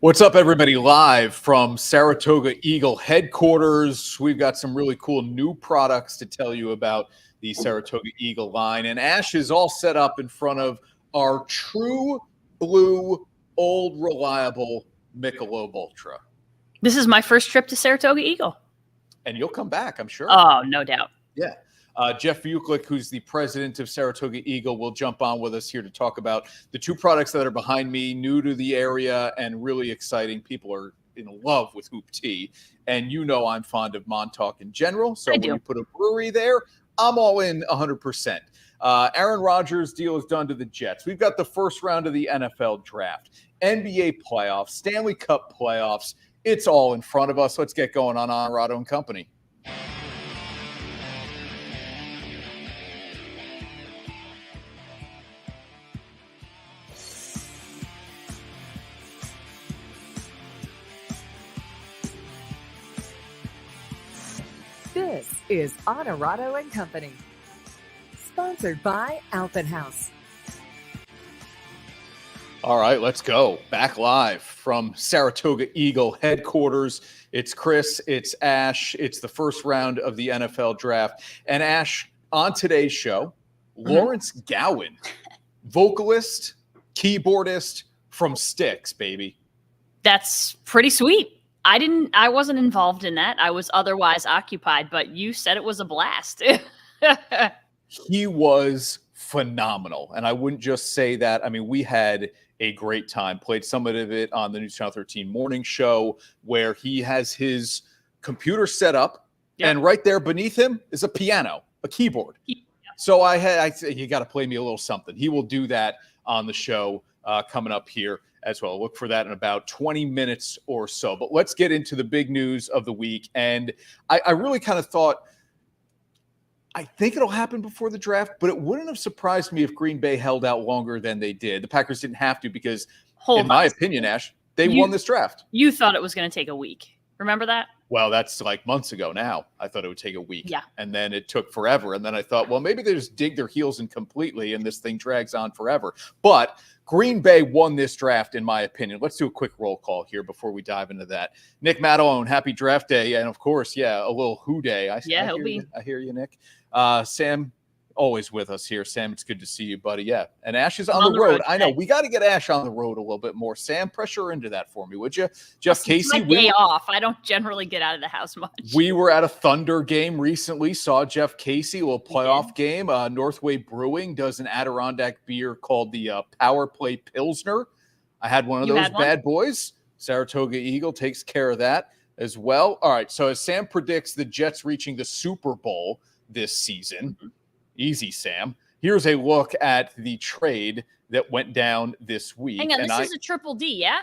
What's up, everybody? Live from Saratoga Eagle headquarters. We've got some really cool new products to tell you about the Saratoga Eagle line. And Ash is all set up in front of our true blue, old, reliable Michelob Ultra. This is my first trip to Saratoga Eagle. And you'll come back, I'm sure. Oh, no doubt. Yeah. Jeff Vuclick, who's the president of Saratoga Eagle, will jump on with us here to talk about the two products that are behind me, new to the area and really exciting. People are in love with Hoop Tea. And you know I'm fond of Montauk in general. So when you put a brewery there, I'm all in 100%. Aaron Rodgers' deal is done to the Jets. We've got the first round of the NFL draft, NBA playoffs, Stanley Cup playoffs. It's all in front of us. Let's get going on Onorato Company. This is Onorato Company, sponsored by Albany House. All right, let's go. Back live from Saratoga Eagle headquarters. It's Chris, it's Ash, it's the first round of the NFL draft. And Ash, on today's show, Lawrence Gowan, vocalist, keyboardist from Styx, baby. That's pretty sweet. I wasn't involved in that. I was otherwise occupied, but you said it was a blast. He was phenomenal. And I wouldn't just say that. I mean, we had a great time. Played some of it on the News Channel 13 morning show where he has his computer set up, and right there beneath him is a piano, a keyboard. So I said, you got to play me a little something. He will do that on the show coming up here as well. Look for that in about 20 minutes or so. But let's get into the big news of the week. And I really kind of thought, I think it'll happen before the draft, but it wouldn't have surprised me if Green Bay held out longer than they did. The Packers didn't have to because, in my opinion, Ash, they won this draft. You thought it was going to take a week. Remember that? Well, that's like months ago now. I thought it would take a week. Yeah. And then it took forever. And then I thought, well, maybe they just dig their heels in completely and this thing drags on forever. But Green Bay won this draft, in my opinion. Let's do a quick roll call here before we dive into that. Nick Matalone, happy draft day. And, of course, a little Who Day. I hear you, Nick. Sam, always with us here. Sam, it's good to see you, buddy. Yeah. And Ash is on the road. I know. We got to get Ash on the road a little bit more. Sam, pressure into that for me, would you? Jeff Casey. My day off. I don't generally get out of the house much. We were at a Thunder game recently. Saw Jeff Casey, a little playoff game. Northway Brewing does an Adirondack beer called the Power Play Pilsner. I had one of those bad boys. Saratoga Eagle takes care of that as well. All right. So as Sam predicts the Jets reaching the Super Bowl this season, easy, Sam. Here's a look at the trade that went down this week. Hang on, this is a triple D, yeah?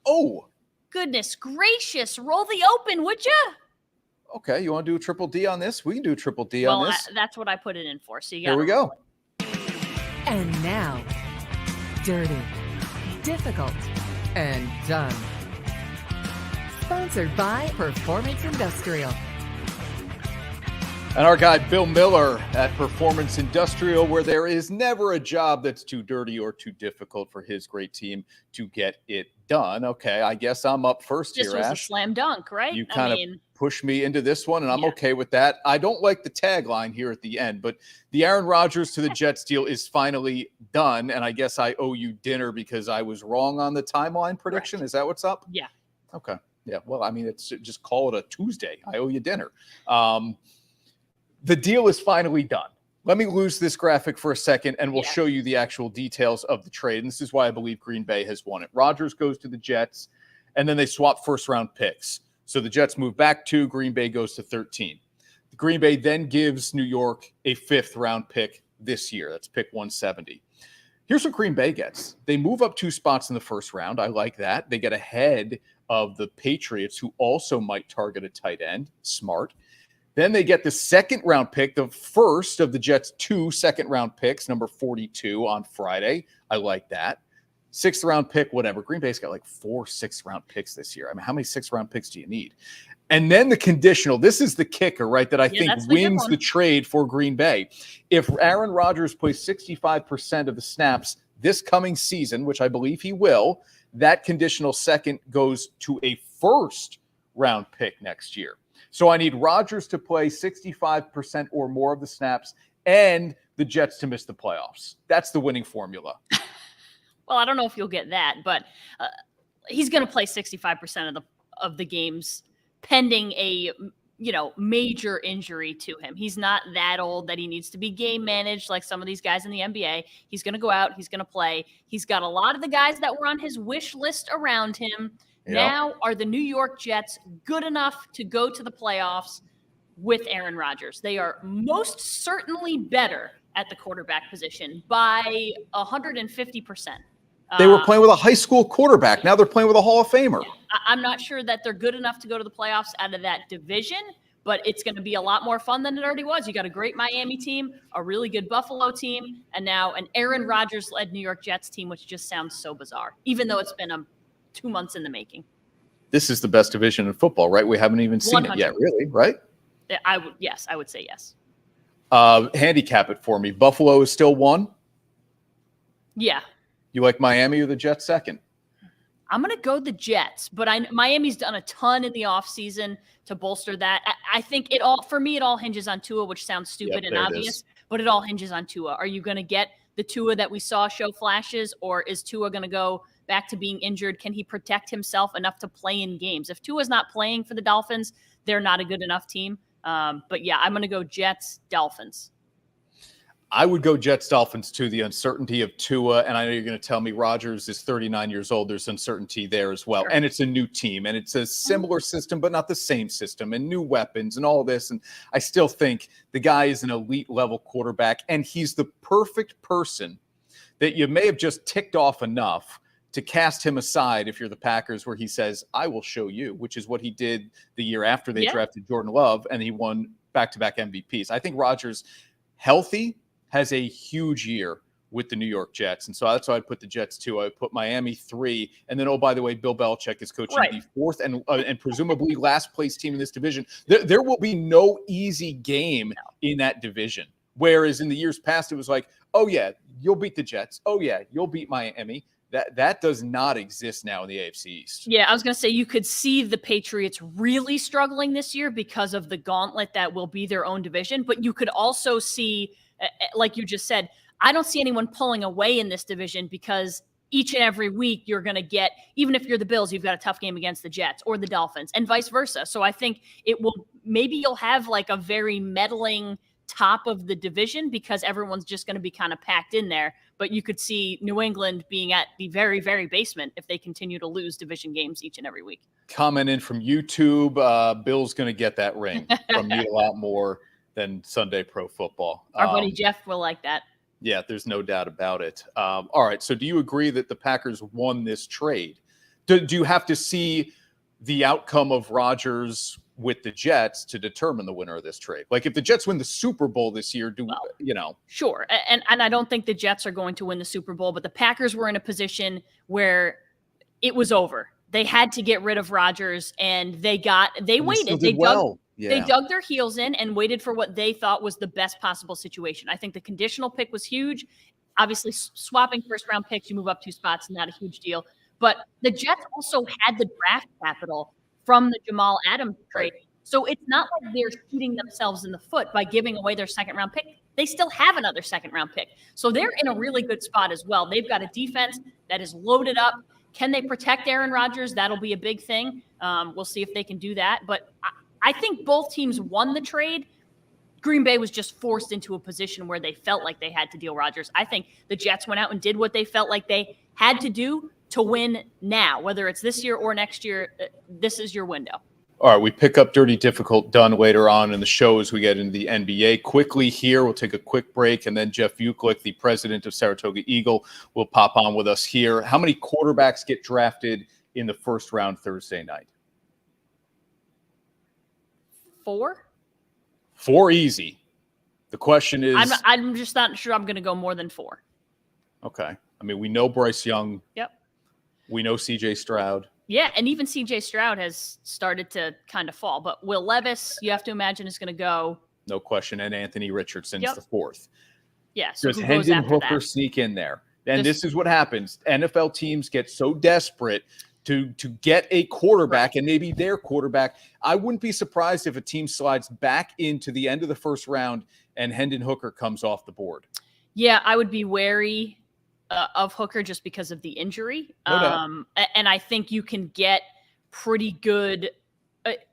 Oh. Goodness gracious. Roll the open, would you? Okay, you want to do a triple D on this? We can do a triple D on this. That's what I put it in for. So here we go. And now, dirty, difficult, and done. Sponsored by Performance Industrial. And our guy, Bill Miller at Performance Industrial, where there is never a job that's too dirty or too difficult for his great team to get it done. Okay, I guess I'm up first here, Ash. This was a slam dunk, right? You kind of pushed me into this one, and I'm okay with that. I don't like the tagline here at the end, but the Aaron Rodgers to the Jets deal is finally done, and I guess I owe you dinner because I was wrong on the timeline prediction. Correct. Is that what's up? Yeah. Okay. Yeah, well, I mean, it's just call it a Tuesday. I owe you dinner. The deal is finally done. Let me lose this graphic for a second, and we'll show you the actual details of the trade. And this is why I believe Green Bay has won it. Rodgers goes to the Jets, and then they swap first-round picks. So the Jets move back 2, Green Bay goes to 13. Green Bay then gives New York a 5th-round pick this year. That's pick 170. Here's what Green Bay gets. They move up 2 spots in the first round. I like that. They get ahead of the Patriots, who also might target a tight end. Smart. Then they get the 2nd-round pick, the first of the Jets' 2 second-round picks, number 42 on Friday. I like that. 6th-round pick, whatever. Green Bay's got like 4 6th-round picks this year. I mean, how many 6th-round picks do you need? And then the conditional. This is the kicker, right, that I think wins the trade for Green Bay. If Aaron Rodgers plays 65% of the snaps this coming season, which I believe he will, that conditional second goes to a first-round pick next year. So I need Rodgers to play 65% or more of the snaps and the Jets to miss the playoffs. That's the winning formula. Well, I don't know if you'll get that, but he's going to play 65% of the games pending a major injury to him. He's not that old that he needs to be game managed like some of these guys in the NBA. He's going to go out. He's going to play. He's got a lot of the guys that were on his wish list around him. Yep. Now, are the New York Jets good enough to go to the playoffs with Aaron Rodgers? They are most certainly better at the quarterback position by 150%. They were playing with a high school quarterback. Now they're playing with a Hall of Famer. Yeah. I'm not sure that they're good enough to go to the playoffs out of that division, but it's going to be a lot more fun than it already was. You got a great Miami team, a really good Buffalo team, and now an Aaron Rodgers-led New York Jets team, which just sounds so bizarre, even though it's been 2 months in the making. This is the best division in football, right? We haven't even seen 100%. It yet, really, right? I would say yes. Handicap it for me. Buffalo is still 1? Yeah. You like Miami or the Jets second? I'm going to go the Jets, but Miami's done a ton in the offseason to bolster that. I think it all hinges on Tua, which sounds stupid and obvious, but it all hinges on Tua. Are you going to get the Tua that we saw show flashes, or is Tua going to go back to being injured? Can he protect himself enough to play in games? If Tua's not playing for the Dolphins, they're not a good enough team. But yeah, I'm going to go Jets, Dolphins. I would go Jets, Dolphins too. The uncertainty of Tua, and I know you're going to tell me Rodgers is 39 years old. There's uncertainty there as well. Sure. And it's a new team, and it's a similar system, but not the same system, and new weapons and all this. And I still think the guy is an elite level quarterback, and he's the perfect person that you may have just ticked off enough to cast him aside if you're the Packers, where he says, I will show you, which is what he did the year after they drafted Jordan Love, and he won back-to-back MVPs. I think Rodgers, healthy, has a huge year with the New York Jets. And so that's why I'd put the Jets 2. I would put Miami 3. And then, oh, by the way, Bill Belichick is coaching the fourth and presumably last place team in this division. There will be no easy game in that division. Whereas in the years past, it was like, oh, yeah, you'll beat the Jets. Oh, yeah, you'll beat Miami. That does not exist now in the AFC East. Yeah, I was going to say you could see the Patriots really struggling this year because of the gauntlet that will be their own division. But you could also see, like you just said, I don't see anyone pulling away in this division because each and every week you're going to get, even if you're the Bills, you've got a tough game against the Jets or the Dolphins and vice versa. So I think maybe you'll have like a very meddling top of the division because everyone's just going to be kind of packed in there. But you could see New England being at the very, very basement if they continue to lose division games each and every week. Comment in from YouTube, Bill's going to get that ring from me a lot more than Sunday Pro Football. Our buddy Jeff will like that. Yeah, there's no doubt about it. All right, so do you agree that the Packers won this trade? Do you have to see the outcome of Rodgers with the Jets to determine the winner of this trade? Like if the Jets win the Super Bowl this year, Sure. And I don't think the Jets are going to win the Super Bowl, but the Packers were in a position where it was over. They had to get rid of Rodgers and they waited. They dug their heels in and waited for what they thought was the best possible situation. I think the conditional pick was huge. Obviously, swapping first-round picks, you move up 2 spots, not a huge deal. But the Jets also had the draft capital from the Jamal Adams trade. So it's not like they're shooting themselves in the foot by giving away their second-round pick. They still have another second-round pick. So they're in a really good spot as well. They've got a defense that is loaded up. Can they protect Aaron Rodgers? That'll be a big thing. We'll see if they can do that. But I think both teams won the trade. Green Bay was just forced into a position where they felt like they had to deal Rodgers. I think the Jets went out and did what they felt like they had to do to win now, whether it's this year or next year. This is your window. All right, we pick up Dirty Difficult Done later on in the show as we get into the NBA. Quickly here, we'll take a quick break, and then Jeff Uklick, the president of Saratoga Eagle, will pop on with us here. How many quarterbacks get drafted in the first round Thursday night? 4? 4 easy. The question is... I'm just not sure I'm going to go more than 4. Okay. I mean, we know Bryce Young. Yep. We know C.J. Stroud. Yeah, and even C.J. Stroud has started to kind of fall. But Will Levis, you have to imagine, is going to go. No question. And Anthony Richardson's the 4th. Yeah. So does Hendon Hooker sneak in there? And this is what happens. NFL teams get so desperate to get a quarterback and maybe their quarterback. I wouldn't be surprised if a team slides back into the end of the first round and Hendon Hooker comes off the board. Yeah, I would be wary of Hooker just because of the injury. No doubt. And I think you can get pretty good.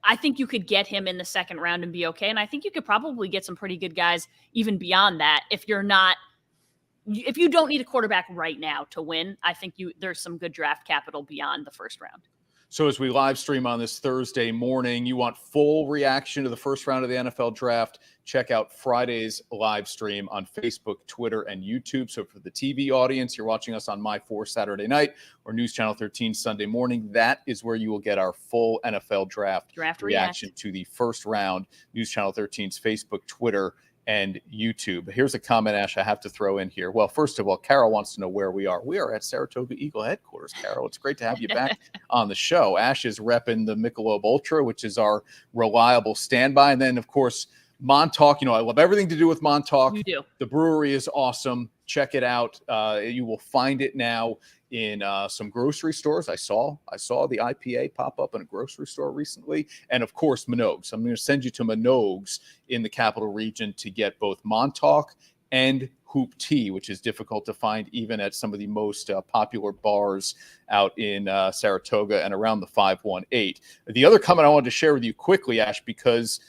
I think you could get him in the second round and be okay. And I think you could probably get some pretty good guys even beyond that. If you don't need a quarterback right now to win, I think there's some good draft capital beyond the first round. So as we live stream on this Thursday morning, you want full reaction to the first round of the NFL draft, check out Friday's live stream on Facebook, Twitter, and YouTube. So for the TV audience, you're watching us on My4 Saturday night or News Channel 13 Sunday morning. That is where you will get our full NFL draft reaction to the first round. News Channel 13's Facebook, Twitter, and YouTube. Here's a comment, Ash, I have to throw in here. Well, first of all, Carol wants to know where we are. We are at Saratoga Eagle headquarters, Carol. It's great to have you back on the show. Ash is repping the Michelob Ultra, which is our reliable standby. And then, of course, Montauk. I love everything to do with Montauk. You do. The brewery is awesome. Check it out. You will find it now in some grocery stores. I saw the IPA pop up in a grocery store recently. And of course, Minogue's. I'm going to send you to Minogue's in the capital region to get both Montauk and Hoop Tea, which is difficult to find even at some of the most popular bars out in Saratoga and around the 518. The other comment I wanted to share with you quickly, Ash, because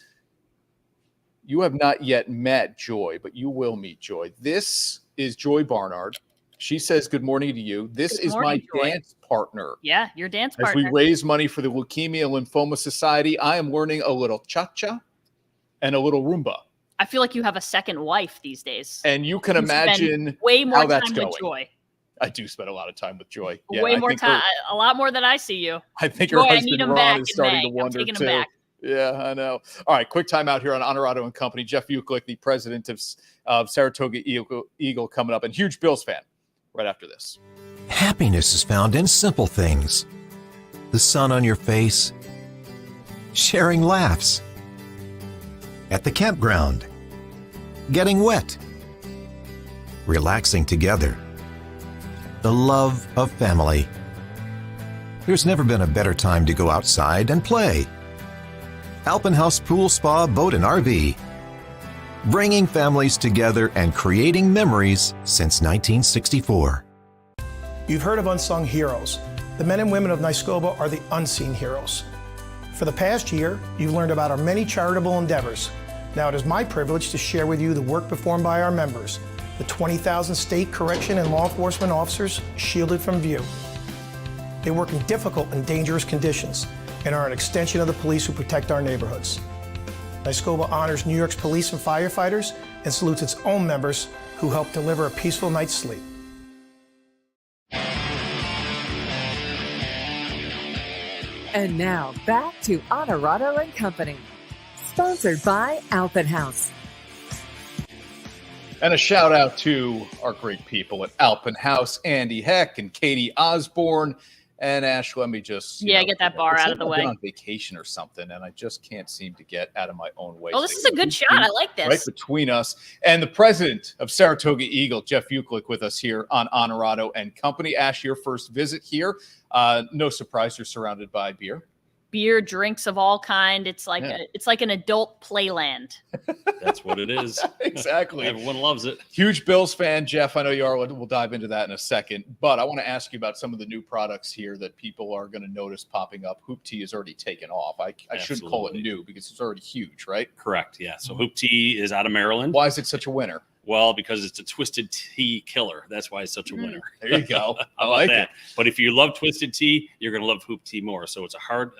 you have not yet met Joy, but you will meet Joy. This is Joy Barnard. She says good morning to you. This is my dance partner. Yeah, your dance partner. As we raise money for the Leukemia Lymphoma Society, I am learning a little cha-cha and a little Roomba. I feel like you have a second wife these days. And you can imagine way more how that's time going. with Joy. I do spend a lot of time with Joy. Yeah, way more time, a lot more than I see you. I think Joy, her husband Ron is starting to I'm wonder taking him too. back. Yeah, I know. All right, quick time out here on Onorato Company. Jeff Uklick, the president of Saratoga Eagle, coming up, and huge Bills fan right after this. Happiness is found in simple things. The sun on your face, sharing laughs, at the campground, getting wet, relaxing together, the love of family. There's never been a better time to go outside and play. Alpenhaus Pool Spa Boat and RV. Bringing families together and creating memories since 1964. You've heard of unsung heroes. The men and women of Nyskoba are the unseen heroes. For the past year, you've learned about our many charitable endeavors. Now it is my privilege to share with you the work performed by our members, the 20,000 state correction and law enforcement officers shielded from view. They work in difficult and dangerous conditions and are an extension of the police who protect our neighborhoods. Nyskoba honors New York's police and firefighters and salutes its own members who help deliver a peaceful night's sleep. And now back to Onorato Company, sponsored by Alpenhaus. And a shout out to our great people at Alpenhaus, Andy Heck and Katie Osborne. And Ash, let me just get that bar out of the way. I've been on vacation or something, and I just can't seem to get out of my own way. Oh, this is a good shot. I like this. Right between us and the president of Saratoga Eagle, Jeff Uklick, with us here on Onorato and Company. Ash, your first visit here. No surprise, you're surrounded by beer. Beer, drinks of all kind. It's like it's like an adult playland. That's what it is. Exactly. Everyone loves it. Huge Bills fan, Jeff. I know you are. We'll dive into that in a second. But I want to ask you about some of the new products here that people are going to notice popping up. Hoop Tea is already taken off. I shouldn't call it new because it's already huge, right? Correct. Yeah. So Hoop Tea is out of Maryland. Why is it such a winner? Well, because it's a twisted tea killer. That's why it's such a winner. There you go. I How like about it. But if you love twisted tea, you're going to love Hoop Tea more. So it's a hard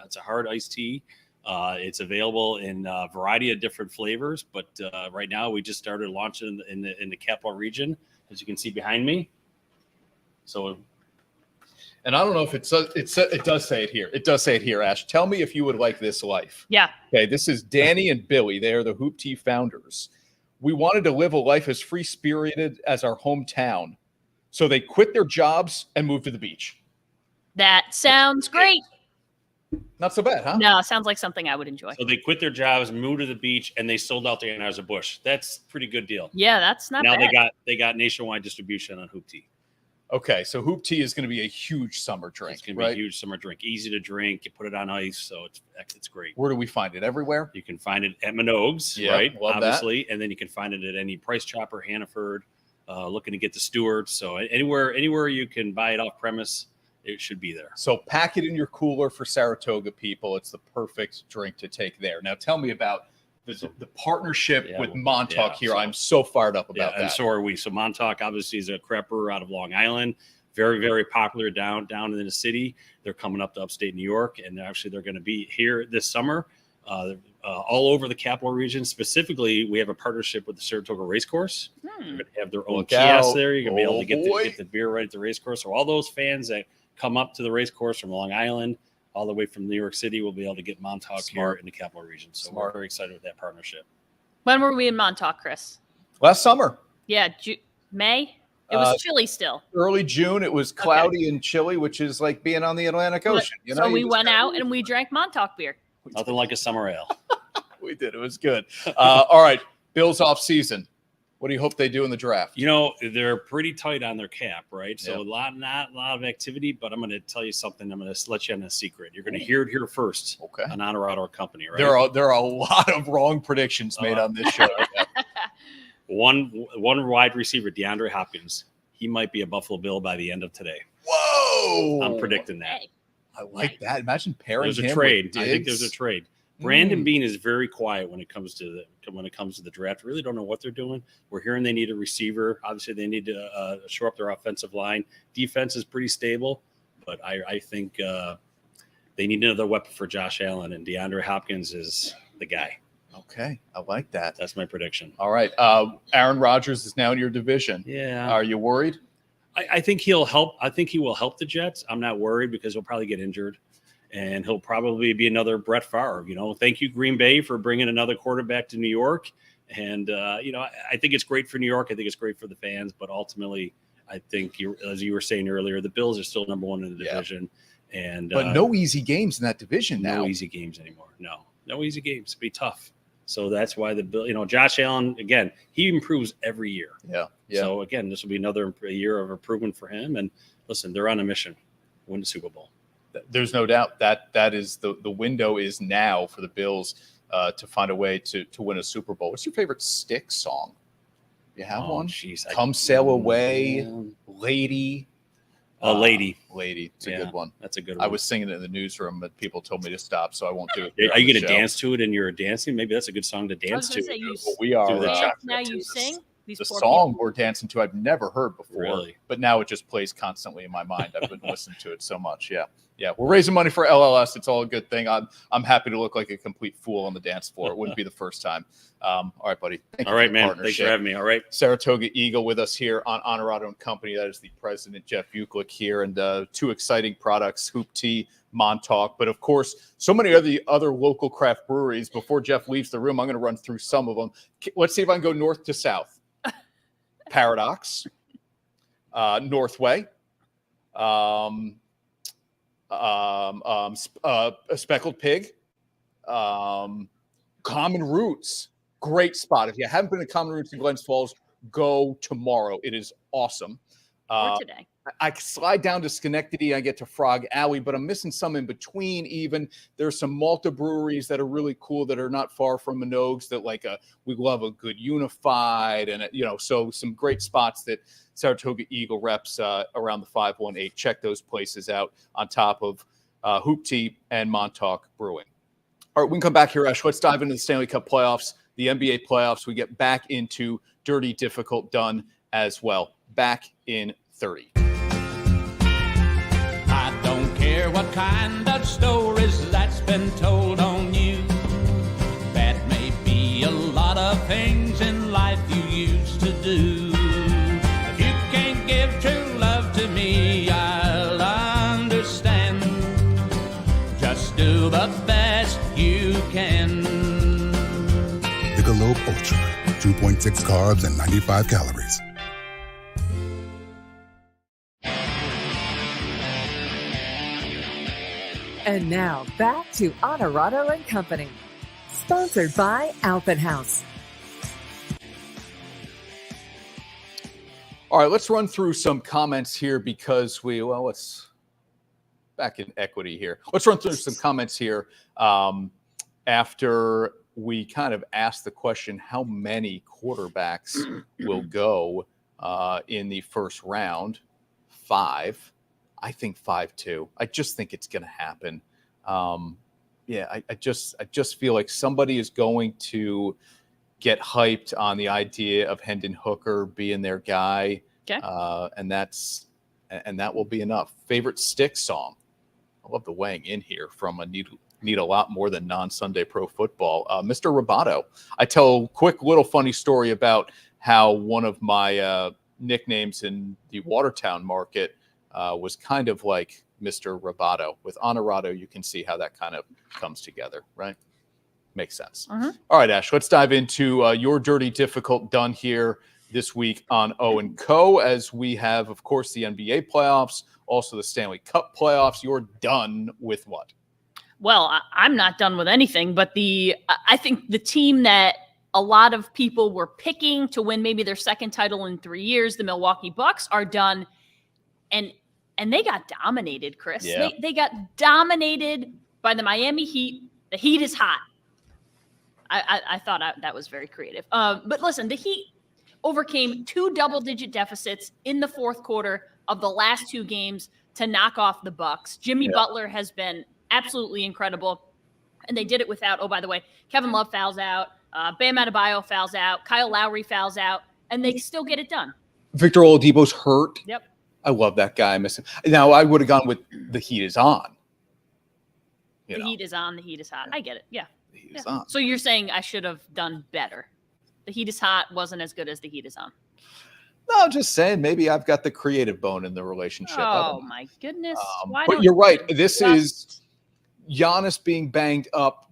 iced tea. It's available in a variety of different flavors. But right now, we just started launching in the capital region, as you can see behind me. So, and I don't know if it does say it here. It does say it here, Ash. Tell me if you would like this life. Yeah. Okay. This is Danny and Billy. They are the Hoop Tea founders. We wanted to live a life as free-spirited as our hometown. So they quit their jobs and moved to the beach. That sounds great. Not so bad, huh? No, sounds like something I would enjoy. So they quit their jobs, moved to the beach, and they sold out the Anheuser-Busch. That's a pretty good deal. Yeah, that's not Now bad. they got nationwide distribution on Hoop Tea. Okay, so hoop tea is going to be a huge summer drink. It's going to be a huge summer drink, easy to drink. You put it on ice, so it's great. Where do we find it? Everywhere? You can find it at Minogue's, right? Obviously, and then you can find it at any Price Chopper, Hannaford. Looking to get to Stewart, so anywhere you can buy it off premise, it should be there. So pack it in your cooler for Saratoga people. It's the perfect drink to take there. Now tell me about the partnership with Montauk here. I'm so fired up about that. And so are we. So Montauk obviously is a craft brewer out of Long Island. Very, very popular down in the city. They're coming up to upstate New York, and actually they're going to be here this summer all over the capital region. Specifically, we have a partnership with the Saratoga Racecourse. They're going to have their own kiosk there. You're going to be able to get the beer right at the racecourse. So all those fans that come up to the racecourse from Long Island, all the way from New York City, will be able to get Montauk here in the capital region. So we're very excited with that partnership. When were we in Montauk, Chris? Last summer. Yeah, May. It was chilly still. Early June. It was cloudy and chilly, which is like being on the Atlantic Ocean. So we went out and we drank Montauk beer. Nothing like a summer ale. We did. It was good. All right. Bills off season. What do you hope they do in the draft? They're pretty tight on their cap, right? So not a lot of activity, but I'm going to tell you something. I'm going to let you in a secret. You're going to hear it here first. Okay. On Onorato Company, right? There are a lot of wrong predictions made on this show. One wide receiver, DeAndre Hopkins. He might be a Buffalo Bill by the end of today. Whoa! I'm predicting that. I like that. Imagine pairing There's a him trade. with I think there's a trade. Brandon Beane is very quiet when it comes to the draft. Really don't know what they're doing. We're hearing they need a receiver. Obviously, they need to shore up their offensive line. Defense is pretty stable, but I think they need another weapon for Josh Allen, and DeAndre Hopkins is the guy. Okay, I like that. That's my prediction. All right, Aaron Rodgers is now in your division. Yeah. Are you worried? I think he'll help. I think he will help the Jets. I'm not worried because he'll probably get injured. And he'll probably be another Brett Favre. Thank you, Green Bay, for bringing another quarterback to New York. And, I think it's great for New York. I think it's great for the fans. But ultimately, I think, as you were saying earlier, the Bills are still number one in the division. But no easy games in that division now. No easy games anymore. No easy games. It'll be tough. So that's why Josh Allen, again, he improves every year. Yeah. So, again, this will be another year of improvement for him. And, listen, they're on a mission. Win the Super Bowl. There's no doubt that is the window is now for the Bills to find a way to win a Super Bowl. What's your favorite Styx song? You have one? Geez, Come Sail Away, Lady. Lady. It's a good one. That's a good one. I was singing it in the newsroom, but people told me to stop, so I won't do it. Are you going to dance to it and you're dancing? Maybe that's a good song to dance to. We are. Now you sing? The song we're dancing to I've never heard before, really? But now it just plays constantly in my mind. I've been listening to it so much. Yeah. We're raising money for LLS. It's all a good thing. I'm happy to look like a complete fool on the dance floor. It wouldn't be the first time. All right, buddy. All right, man. Thanks for having me. All right. Saratoga Eagle with us here on Onorato Company. That is the president, Jeff Buchlick, here, and two exciting products, Hoop Tea, Montauk, but of course, so many of the other local craft breweries. Before Jeff leaves the room, I'm going to run through some of them. Let's see if I can go north to south. Paradox, Northway, Speckled Pig, Common Roots. Great spot. If you haven't been to Common Roots in Glens Falls, go tomorrow. It is awesome. Or today. I slide down to Schenectady. I get to Frog Alley, but I'm missing some in between. Even there's some Malta breweries that are really cool that are not far from Minogues. That we love a good Unified, and so some great spots that Saratoga Eagle reps around the 518. Check those places out on top of Hoop Tea and Montauk Brewing. All right, we can come back here, Ash. Let's dive into the Stanley Cup playoffs, the NBA playoffs. We get back into Dirty Difficult Done as well. Back in 30. I don't care what kind of stories that's been told on you. That may be a lot of things in life you used to do. If you can't give true love to me, I'll understand. Just do the best you can. Michelob Ultra, 2.6 carbs and 95 calories. And now back to Onorato Company, sponsored by Albany. All right, let's run through some comments here because let's back in equity here. Let's run through some comments here after we kind of asked the question, how many quarterbacks will go in the first round? 5. I think 5 too. I just think it's going to happen. I just feel like somebody is going to get hyped on the idea of Hendon Hooker being their guy. Okay. And that will be enough. Favorite Styx song? I love the weighing in here from need a lot more than non-Sunday Pro Football. Mr. Roboto. I tell a quick little funny story about how one of my nicknames in the Watertown market was kind of like Mr. Roboto. With Onorato, you can see how that kind of comes together, right? Makes sense. Mm-hmm. All right, Ash, let's dive into your Dirty Difficult done here this week on O & Co, as we have, of course, the NBA playoffs, also the Stanley Cup playoffs. You're done with what? Well, I'm not done with anything, but I think the team that a lot of people were picking to win maybe their second title in 3 years, the Milwaukee Bucks, are done. And they got dominated, Chris. Yeah. They got dominated by the Miami Heat. The Heat is hot. I thought that was very creative. But listen, the Heat overcame 2 double-digit deficits in the fourth quarter of the last 2 games to knock off the Bucks. Jimmy Butler has been absolutely incredible, and they did it without, oh, by the way, Kevin Love fouls out, Bam Adebayo fouls out, Kyle Lowry fouls out, and they still get it done. Victor Oladipo's hurt. Yep. I love that guy. I miss him. Now, I would have gone with the Heat is on. The Heat is on. The Heat is hot. I get it. Yeah. The Heat is on. So you're saying I should have done better. The Heat is hot wasn't as good as the Heat is on. No, just saying, maybe I've got the creative bone in the relationship. Oh, my goodness. But you're right. This is Giannis being banged up,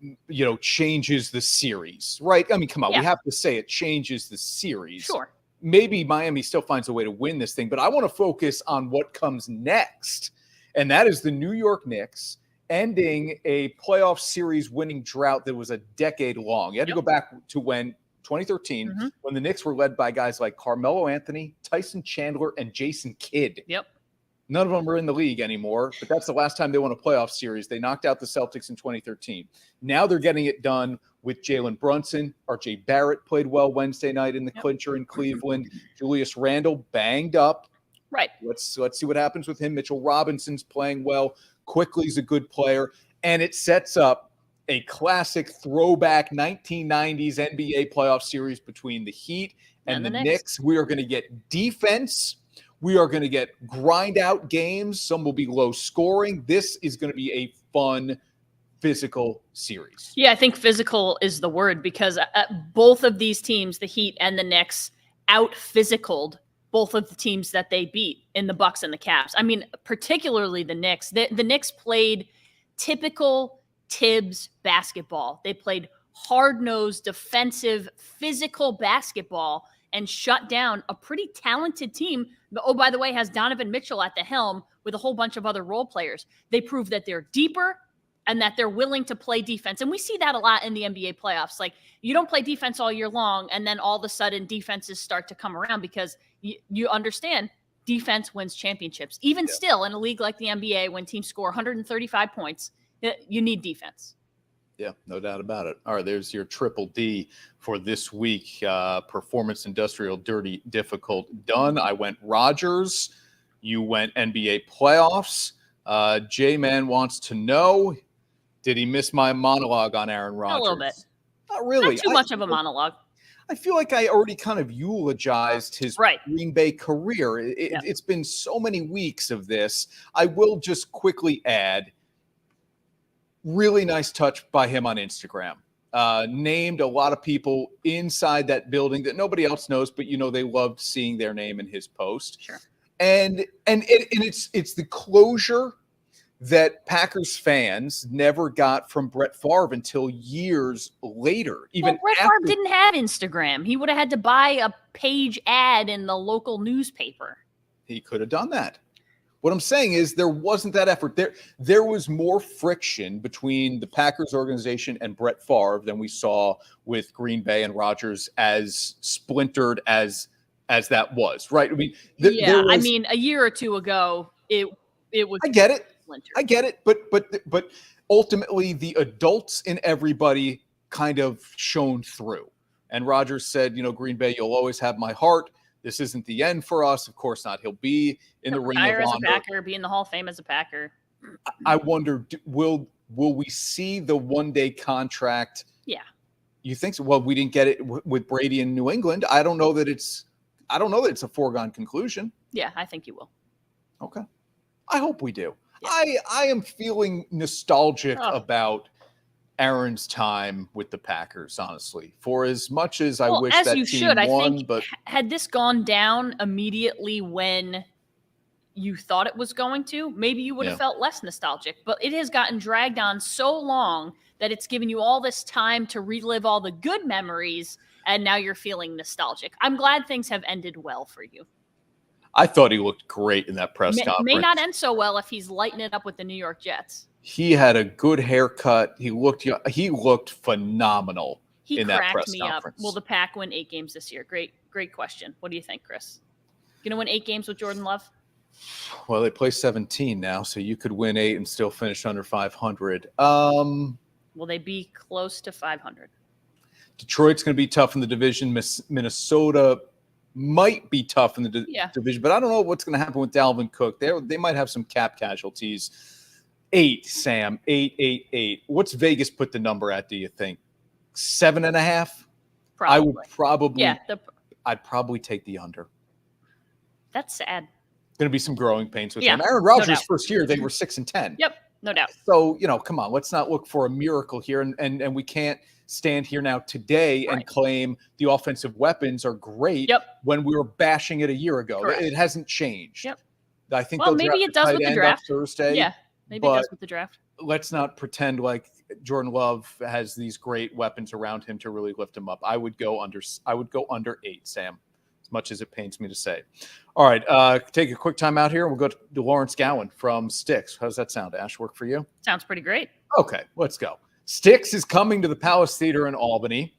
changes the series, right? I mean, come on. Yeah. We have to say it changes the series. Sure. Maybe Miami still finds a way to win this thing, but I want to focus on what comes next. And that is the New York Knicks ending a playoff series winning drought that was a decade long. You had to go back to 2013, when the Knicks were led by guys like Carmelo Anthony, Tyson Chandler, and Jason Kidd. Yep. None of them are in the league anymore, but that's the last time they won a playoff series. They knocked out the Celtics in 2013. Now they're getting it done with Jalen Brunson. RJ Barrett played well Wednesday night in the clincher in Cleveland. Julius Randle banged up. Right. Let's see what happens with him. Mitchell Robinson's playing well. Quickly's a good player. And it sets up a classic throwback 1990s NBA playoff series between the Heat and the Knicks. We are going to get defense. We are going to get grind out games. Some will be low scoring. This is going to be a fun, physical series. Yeah, I think physical is the word, because both of these teams, the Heat and the Knicks, out-physicaled both of the teams that they beat in the Bucks and the Cavs. I mean, particularly the Knicks. The Knicks played typical Tibbs basketball. They played hard-nosed, defensive, physical basketball and shut down a pretty talented team. Oh, by the way, has Donovan Mitchell at the helm with a whole bunch of other role players. They prove that they're deeper and that they're willing to play defense. And we see that a lot in the NBA playoffs. Like, you don't play defense all year long, and then all of a sudden defenses start to come around, because you understand defense wins championships. Even still, in a league like the NBA, when teams score 135 points, you need defense. Yeah, no doubt about it. All right, there's your triple D for this week. Performance Industrial Dirty Difficult done. I went Rodgers. You went NBA playoffs. J-Man wants to know, did he miss my monologue on Aaron Rodgers? A little bit. Not really. Not too much of a monologue. I feel like I already kind of eulogized his Green Bay career. It's been so many weeks of this. I will just quickly add, really nice touch by him on Instagram. Named a lot of people inside that building that nobody else knows, but they loved seeing their name in his post. Sure. And it's the closure that Packers fans never got from Brett Favre until years later. Brett Favre didn't have Instagram. He would have had to buy a page ad in the local newspaper. He could have done that. What I'm saying is there wasn't that effort. There was more friction between the Packers organization and Brett Favre than we saw with Green Bay and Rodgers, as splintered as as that was, right? I mean, I mean, a year or two ago, it was. I get it. Splinter. I get it, but ultimately, the adults in everybody kind of shone through. And Rodgers said, Green Bay, you'll always have my heart. This isn't the end for us. Of course not. He'll be in the ring of honor. As a Packer, be in the Hall of Fame as a Packer. I wonder, will we see the one-day contract? Yeah. You think so? Well, we didn't get it with Brady in New England. I don't know that it's a foregone conclusion. Yeah, I think you will. Okay. I hope we do. Yeah. I am feeling nostalgic about Aaron's time with the Packers, honestly. For as much as I wish that team won, I think, but had this gone down immediately when you thought it was going to, maybe you would have felt less nostalgic. But it has gotten dragged on so long that it's given you all this time to relive all the good memories, and now you're feeling nostalgic. I'm glad things have ended well for you. I thought he looked great in that press conference. May not end so well if he's lighting it up with the New York Jets. He had a good haircut. He looked phenomenal in that press conference. Up. Will the Pack win 8 games this year? Great question. What do you think, Chris? Going to win 8 games with Jordan Love? Well, they play 17 now, so you could win 8 and still finish under 500. Will they be close to 500? Detroit's going to be tough in the division. Minnesota might be tough in the division, but I don't know what's going to happen with Dalvin Cook. They might have some cap casualties. 8, Sam. 8. What's Vegas put the number at, do you think? 7.5? Probably. I would probably. Yeah. I'd probably take the under. That's sad. Going to be some growing pains with them. Aaron Rodgers' first year, they were 6-10. Yep, no doubt. So, come on, let's not look for a miracle here. And we can't stand here now today and claim the offensive weapons are great when we were bashing it a year ago. Correct. It hasn't changed. Yep. I think maybe it does with the draft. Thursday. Yeah, maybe it does with the draft. Let's not pretend like Jordan Love has these great weapons around him to really lift him up. I would go under 8, Sam, as much as it pains me to say. All right, take a quick time out here, and we'll go to Lawrence Gowan from Styx. How does that sound, Ash? Work for you? Sounds pretty great. Okay, let's go. Styx is coming to the Palace Theater in Albany.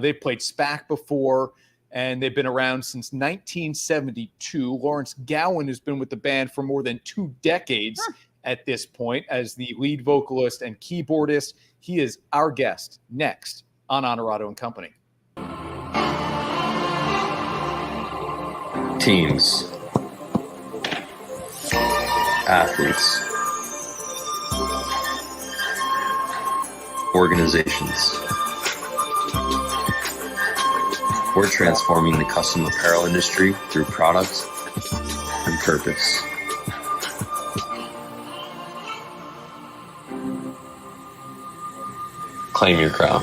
They've played SPAC before, and they've been around since 1972. Lawrence Gowan has been with the band for more than 2 decades at this point as the lead vocalist and keyboardist. He is our guest next on Onorato Company. Teams, athletes, organizations. We're transforming the custom apparel industry through product and purpose. Claim your crown.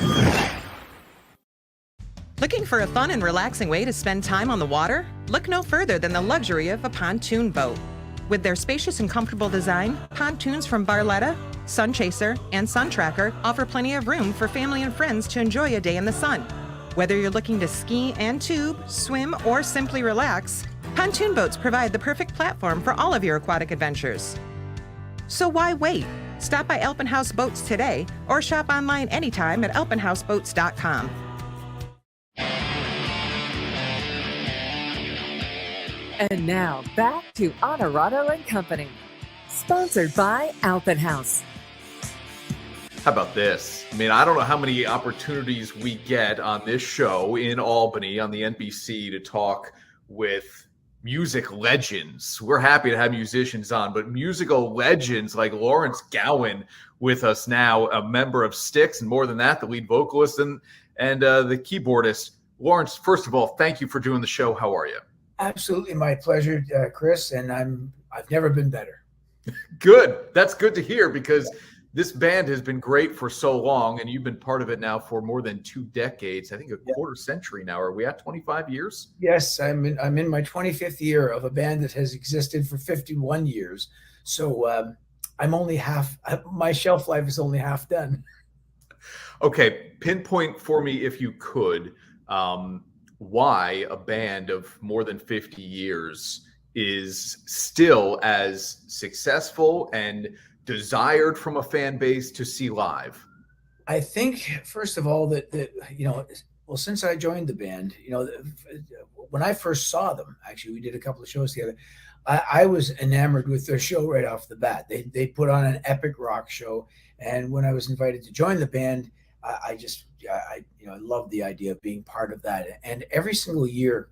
Looking for a fun and relaxing way to spend time on the water? Look no further than the luxury of a pontoon boat. With their spacious and comfortable design, pontoons from Barletta, Sunchaser, and Suntracker offer plenty of room for family and friends to enjoy a day in the sun. Whether you're looking to ski and tube, swim, or simply relax, pontoon boats provide the perfect platform for all of your aquatic adventures. So why wait? Stop by Alpenhaus Boats today or shop online anytime at alpenhausboats.com. And now back to Onorato Company, sponsored by Alpenhaus. How about this? I mean, I don't know how many opportunities we get on this show in Albany on the NBC to talk with music legends. We're happy to have musicians on, but musical legends like Lawrence Gowan with us now, a member of Styx, and more than that, the lead vocalist and the keyboardist. Lawrence, first of all, thank you for doing the show. How are you? Absolutely, my pleasure, Chris, and I've never been better. Good. That's good to hear because this band has been great for so long, and you've been part of it now for more than 2 decades. I think a quarter century now. Are we at 25 years? Yes, I'm in my 25th year of a band that has existed for 51 years. So I'm only half. My shelf life is only half done. Okay, pinpoint for me if you could. Why a band of more than 50 years is still as successful and desired from a fan base to see live? I think, first of all, that Well, since I joined the band, when I first saw them, actually, we did a couple of shows together. I was enamored with their show right off the bat. They put on an epic rock show, and when I was invited to join the band, I loved the idea of being part of that. And every single year,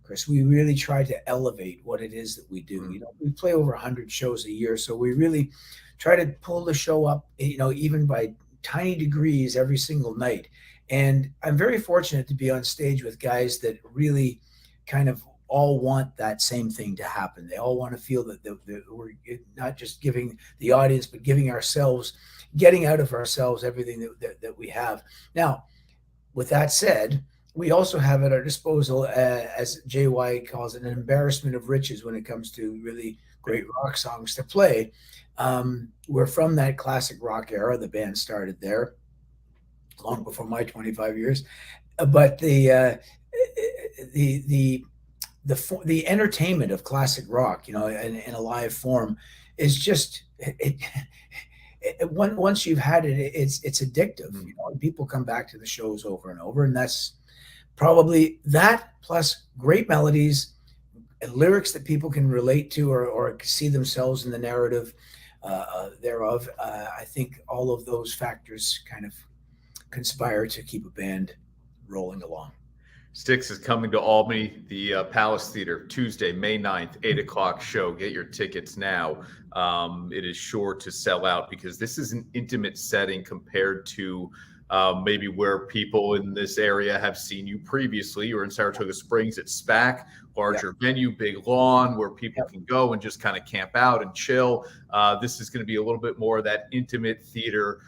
Chris, we really try to elevate what it is that we do. We play over 100 shows a year, so we really try to pull the show up, even by tiny degrees every single night. And I'm very fortunate to be on stage with guys that really kind of all want that same thing to happen. They all want to feel that we're not just giving the audience, but giving ourselves, getting out of ourselves everything that we have. Now, with that said, we also have at our disposal, as JY calls it, an embarrassment of riches when it comes to really great rock songs to play. We're from that classic rock era. The band started there long before my 25 years. But the entertainment of classic rock, in a live form, is just once you've had it, it's addictive. And people come back to the shows over and over, and that's probably that plus great melodies and lyrics that people can relate to or see themselves in the narrative thereof. I think all of those factors kind of conspire to keep a band rolling along. Styx is coming to Albany, the Palace Theater, Tuesday, May 9th, 8 o'clock show. Get your tickets now. It is sure to sell out because this is an intimate setting compared to maybe where people in this area have seen you previously. You're in Saratoga Springs at SPAC, larger venue, big lawn where people can go and just kind of camp out and chill. This is going to be a little bit more of that intimate theater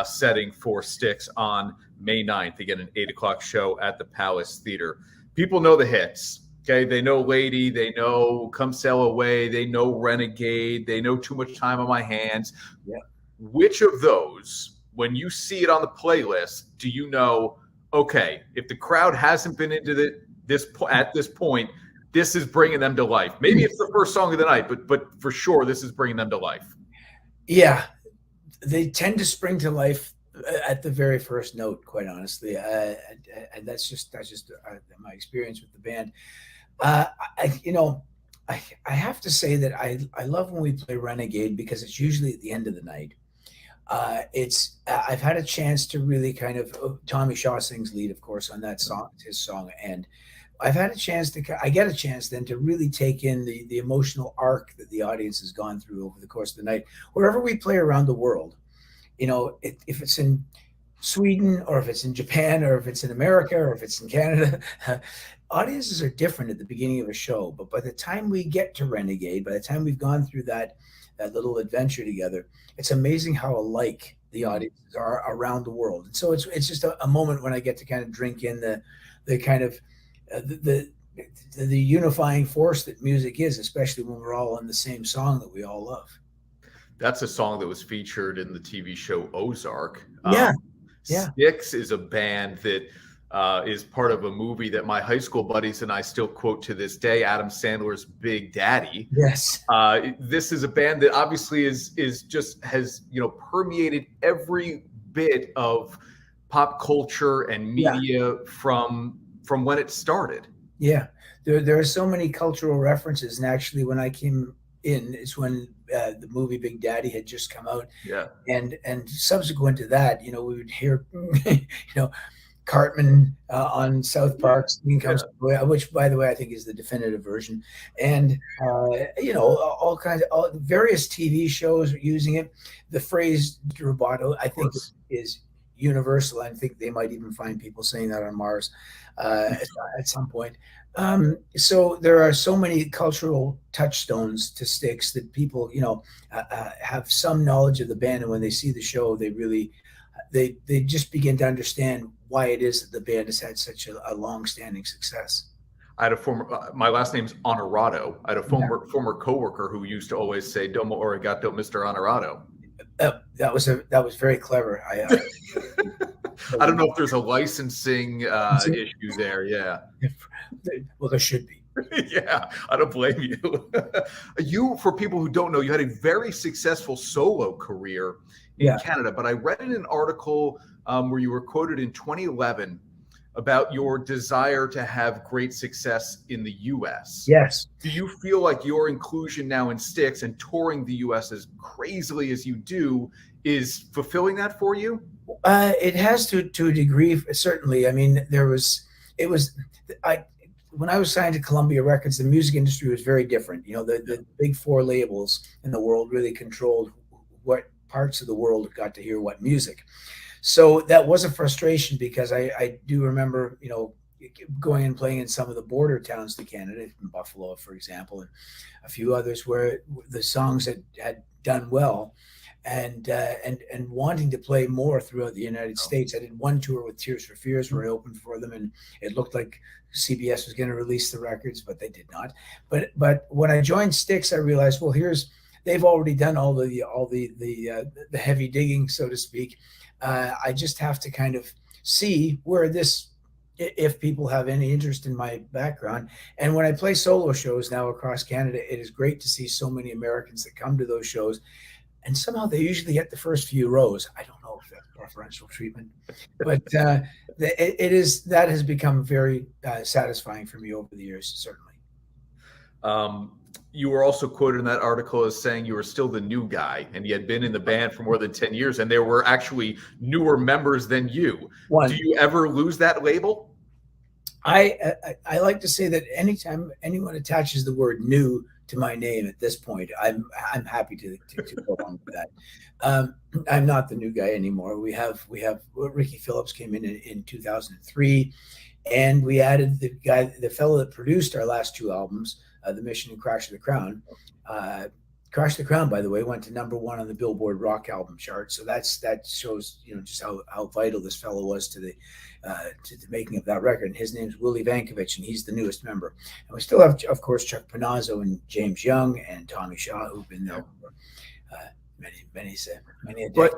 setting for Styx on May 9th. Again, an 8 o'clock show at the Palace Theater. People know the hits. Okay, they know Lady, they know Come Sail Away, they know Renegade, they know Too Much Time on My Hands. Yeah. Which of those, when you see it on the playlist, do you know, okay, if the crowd hasn't been into at this point, this is bringing them to life? Maybe it's the first song of the night, but for sure, this is bringing them to life. Yeah, they tend to spring to life at the very first note, quite honestly, and that's just my experience with the band. I have to say that I love when we play Renegade because it's usually at the end of the night. I've had a chance to really kind of Tommy Shaw sings lead, of course, on that song, his song, and I get a chance then to really take in the emotional arc that the audience has gone through over the course of the night. Wherever we play around the world, if it's in Sweden or if it's in Japan or if it's in America or if it's in Canada, audiences are different at the beginning of a show. But by the time we get to Renegade, by the time we've gone through that little adventure together, it's amazing how alike the audiences are around the world. And so it's just a moment when I get to kind of drink in the kind of the unifying force that music is, especially when we're all on the same song that we all love. That's a song that was featured in the TV show Ozark. Yeah. Styx is a band that is part of a movie that my high school buddies and I still quote to this day, Adam Sandler's Big Daddy. Yes. This is a band that obviously has permeated every bit of pop culture and media from when it started. Yeah. There are so many cultural references, and actually when I came in, it's when the movie Big Daddy had just come out. Yeah. And subsequent to that, we would hear, Cartman on South Park, which, by the way, I think is the definitive version. And, all kinds of various TV shows are using it. The phrase rubato, I think, is universal. I think they might even find people saying that on Mars at some point. So there are so many cultural touchstones to Styx that people, have some knowledge of the band, and when they see the show, they just begin to understand why it is that the band has had such a long-standing success. I had my last name's Onorato. I had a former coworker who used to always say "Domo arigato, Mr. Honorato." That was very clever. I don't know if there's a licensing issue there. Yeah. Well, there should be. Yeah, I don't blame you. For people who don't know, you had a very successful solo career in Canada, but I read in an article where you were quoted in 2011 about your desire to have great success in the U.S. Yes. Do you feel like your inclusion now in Styx and touring the U.S. as crazily as you do is fulfilling that for you? It has to a degree, certainly. I mean, when I was signed to Columbia Records, the music industry was very different. You know, the big four labels in the world really controlled what parts of the world got to hear what music. So that was a frustration, because I do remember, you know, going and playing in some of the border towns to Canada, in Buffalo, for example, and a few others where the songs had done well, and wanting to play more throughout the United States. I did one tour with Tears for Fears where I opened for them, and it looked like CBS was going to release the records, but they did not. But when I joined Styx, I realized, well, they've already done all the heavy digging, so to speak. I just have to kind of see where if people have any interest in my background. And when I play solo shows now across Canada, it is great to see so many Americans that come to those shows. And somehow they usually get the first few rows. I don't know if that's preferential treatment, but that has become very satisfying for me over the years, certainly. You were also quoted in that article as saying you were still the new guy, and you had been in the band for more than 10 years, and there were actually newer members than you. Do you ever lose that label? I like to say that anytime anyone attaches the word new to my name at this point, I'm happy to go along with that. I'm not the new guy anymore. We have Ricky Phillips came in 2003, and we added the fellow that produced our last two albums, The Mission and Crash of the Crown. Crash the Crown, by the way, went to #1 on the Billboard Rock Album chart. So that shows, you know, just how vital this fellow was to the making of that record. And his name's Willie Vankovich, and he's the newest member. And we still have, of course, Chuck Panazzo and James Young and Tommy Shaw, who've been there for many a day.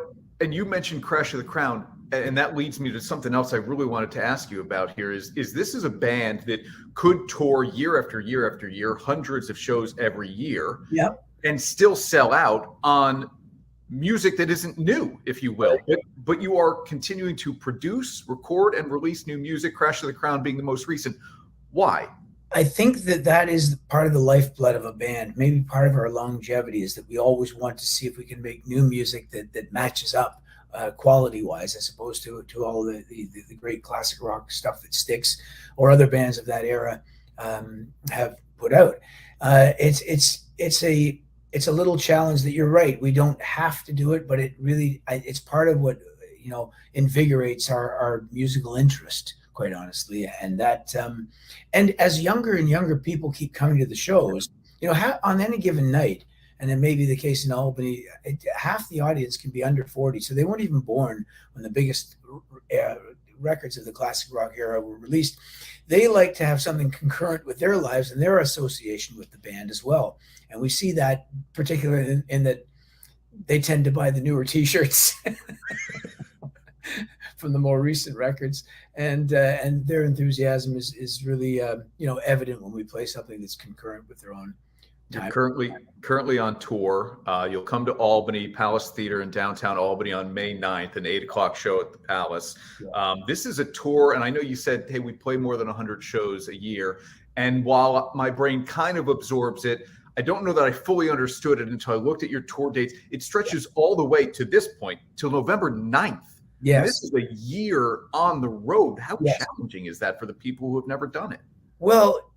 And you mentioned Crash of the Crown, and that leads me to something else I really wanted to ask you about here. Is this is a band that could tour year after year after year, hundreds of shows every year, and still sell out on music that isn't new, if you will. But you are continuing to produce, record, and release new music, Crash of the Crown being the most recent. Why? I think that is part of the lifeblood of a band. Maybe part of our longevity is that we always want to see if we can make new music that matches up quality-wise, as opposed to all the great classic rock stuff that Styx or other bands of that era have put out. It's a little challenge that you're right. We don't have to do it, but it's part of what, you know, invigorates our musical interest, quite honestly. And that, and as younger and younger people keep coming to the shows, you know, on any given night, and it may be the case in Albany, half the audience can be under 40. So they weren't even born when the biggest records of the classic rock era were released. They like to have something concurrent with their lives and their association with the band as well. And we see that particularly in that they tend to buy the newer T-shirts from the more recent records, and their enthusiasm is really you know, evident when we play something that's concurrent with their own time. You're currently on tour. You'll come to Albany Palace Theater in downtown Albany on May 9th, an 8:00 show at the Palace. This is a tour, and I know you said, hey, we play more than 100 shows a year. And while my brain kind of absorbs it, I don't know that I fully understood it until I looked at your tour dates. It stretches all the way to this point, till November 9th. Yes. And this is a year on the road. How challenging is that for the people who have never done it? Well,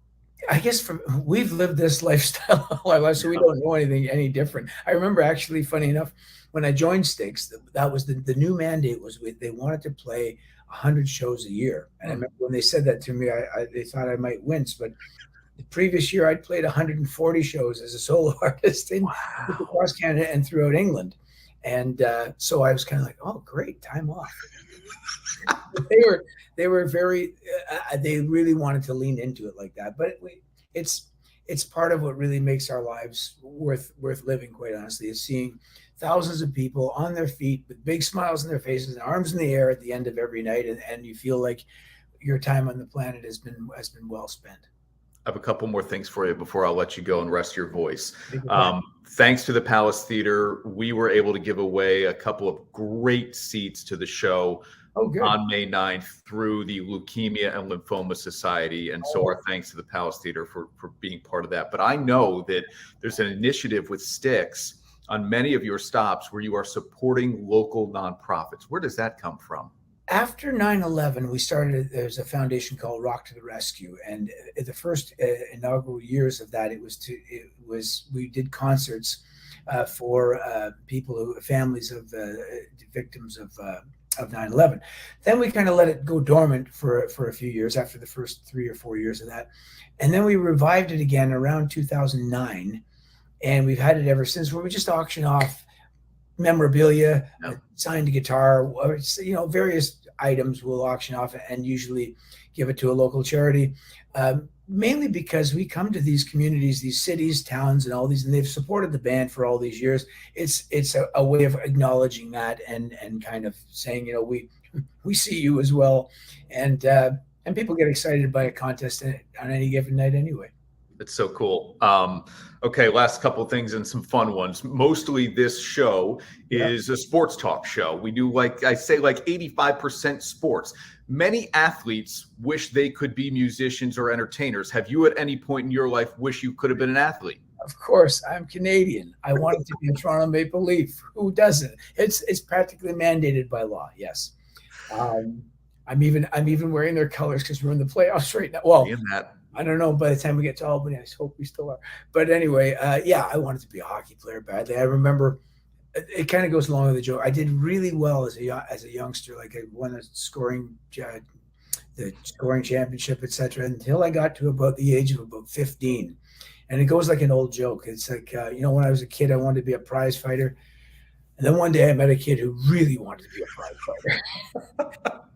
I guess we've lived this lifestyle all our lives, so we don't know anything any different. I remember, actually, funny enough, when I joined Styx, that was the new mandate was they wanted to play 100 shows a year. And I remember when they said that to me, they thought I might wince, but the previous year I'd played 140 shows as a solo artist across Canada and throughout England. And so I was kind of like, oh, great, time off. They were very, they really wanted to lean into it like that. But it's part of what really makes our lives worth living, quite honestly, is seeing thousands of people on their feet with big smiles on their faces and arms in the air at the end of every night. And you feel like your time on the planet has been well spent. I have a couple more things for you before I'll let you go and rest your voice. Thanks to the Palace Theater, we were able to give away a couple of great seats to the show. good. on May 9th through the Leukemia and Lymphoma Society. And so our thanks to the Palace Theater for being part of that. But I know that there's an initiative with Styx on many of your stops where you are supporting local nonprofits. Where does that come from? After 9/11, there's a foundation called Rock to the Rescue. And the first inaugural years of that, we did concerts for families of victims of 9/11. Then we kind of let it go dormant for a few years after the first 3 or 4 years of that. And then we revived it again around 2009. And we've had it ever since, where we just auction off memorabilia, signed guitar, various items we'll auction off and usually give it to a local charity. Mainly because we come to these communities, these cities, towns, and all these, and they've supported the band for all these years. It's a way of acknowledging that and kind of saying, we see you as well, and people get excited by a contest on any given night anyway. It's so cool. Okay, last couple of things and some fun ones. Mostly this show is a sports talk show. We do, like 85% sports. Many athletes wish they could be musicians or entertainers. Have you at any point in your life wish you could have been an athlete? Of course, I'm Canadian. I wanted to be a Toronto Maple Leaf. Who doesn't? It's practically mandated by law. Yes. I'm even wearing their colors because we're in the playoffs right now. Well, I don't know. By the time we get to Albany, I hope we still are. But anyway, I wanted to be a hockey player badly. I remember it kind of goes along with the joke. I did really well as a youngster. Like I won the scoring championship, etc. Until I got to about the age of about 15, and it goes like an old joke. It's like when I was a kid, I wanted to be a prize fighter, and then one day I met a kid who really wanted to be a prize fighter.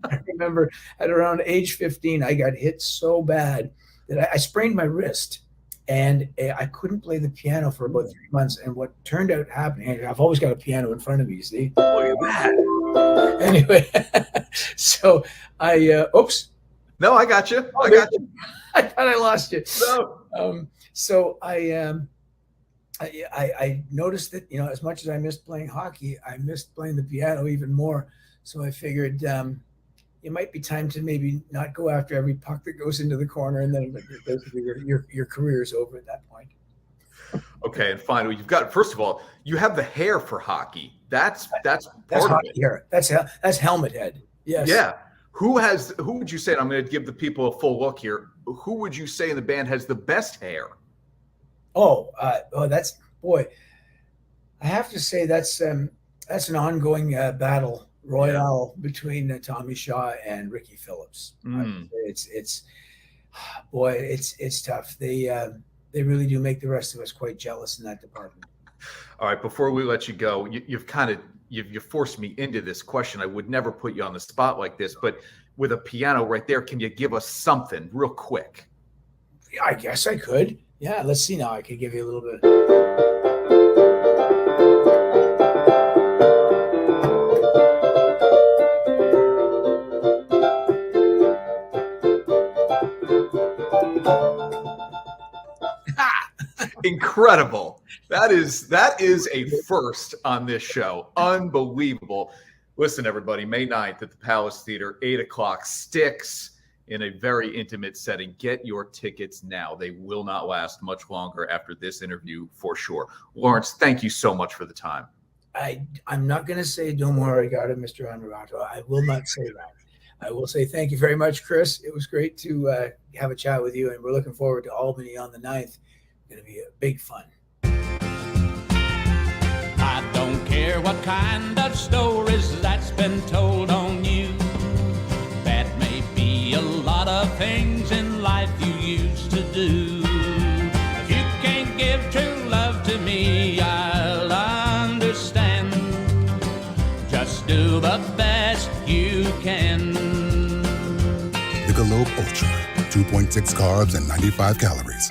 I remember at around age 15, I got hit so bad that I sprained my wrist, and I couldn't play the piano for about 3 months. And what turned out happening, I've always got a piano in front of me, you see? Look at that. Anyway, so oops. No, I got you. I thought I lost you. No. So I noticed that, as much as I missed playing hockey, I missed playing the piano even more. So I figured it might be time to maybe not go after every puck that goes into the corner, and then basically your career is over at that point. Okay, and finally, first of all, you have the hair for hockey. That's part of it. Hair. That's helmet head. Yes. Yeah. Who would you say, and I'm going to give the people a full look here, who would you say in the band has the best hair? That's, boy, I have to say that's an ongoing battle royale between Tommy Shaw and Ricky Phillips. It's tough. They really do make the rest of us quite jealous in that department. All right, before we let you go, you've forced me into this question. I would never put you on the spot like this, but with a piano right there, can you give us something real quick? Yeah, I guess I could. Yeah, let's see now. I could give you a little bit. Incredible. That is a first on this show. Unbelievable. Listen, everybody, May 9th at the Palace Theater, 8 o'clock, Styx in a very intimate setting. Get your tickets now. They will not last much longer after this interview for sure. Lawrence, thank you so much for the time. I'm not going to say domo arigato, Mr. Onorato. I will not say that. I will say thank you very much, Chris. It was great to have a chat with you, and we're looking forward to Albany on the 9th. It's going to be a big fun. I don't care what kind of stories that's been told on you. That may be a lot of things in life you used to do. If you can't give true love to me, I'll understand. Just do the best you can. Michelob Ultra, 2.6 carbs and 95 calories.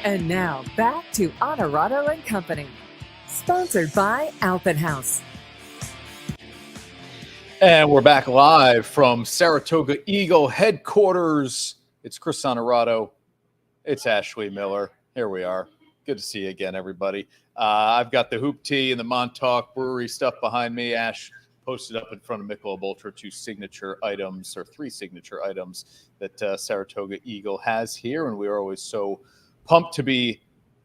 And now back to Onorato Company, sponsored by Albany House. And we're back live from Saratoga Eagle headquarters. It's Chris Onorato. It's Ashley Miller. Here we are. Good to see you again, everybody. I've got the Hoop Tea and the Montauk Brewery stuff behind me. Ash posted up in front of Michelob Ultra three signature items that Saratoga Eagle has here, and we are always so pumped to be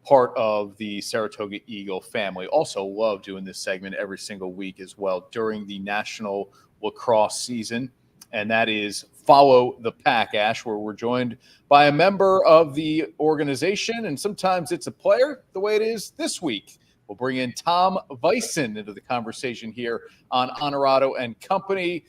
part of the Saratoga Eagle family. Also love doing this segment every single week as well during the National Lacrosse season, and that is Follow the Pack, Ash, where we're joined by a member of the organization, and sometimes it's a player, the way it is this week. We'll bring in Tom Vaesen into the conversation here on Onorato and Company,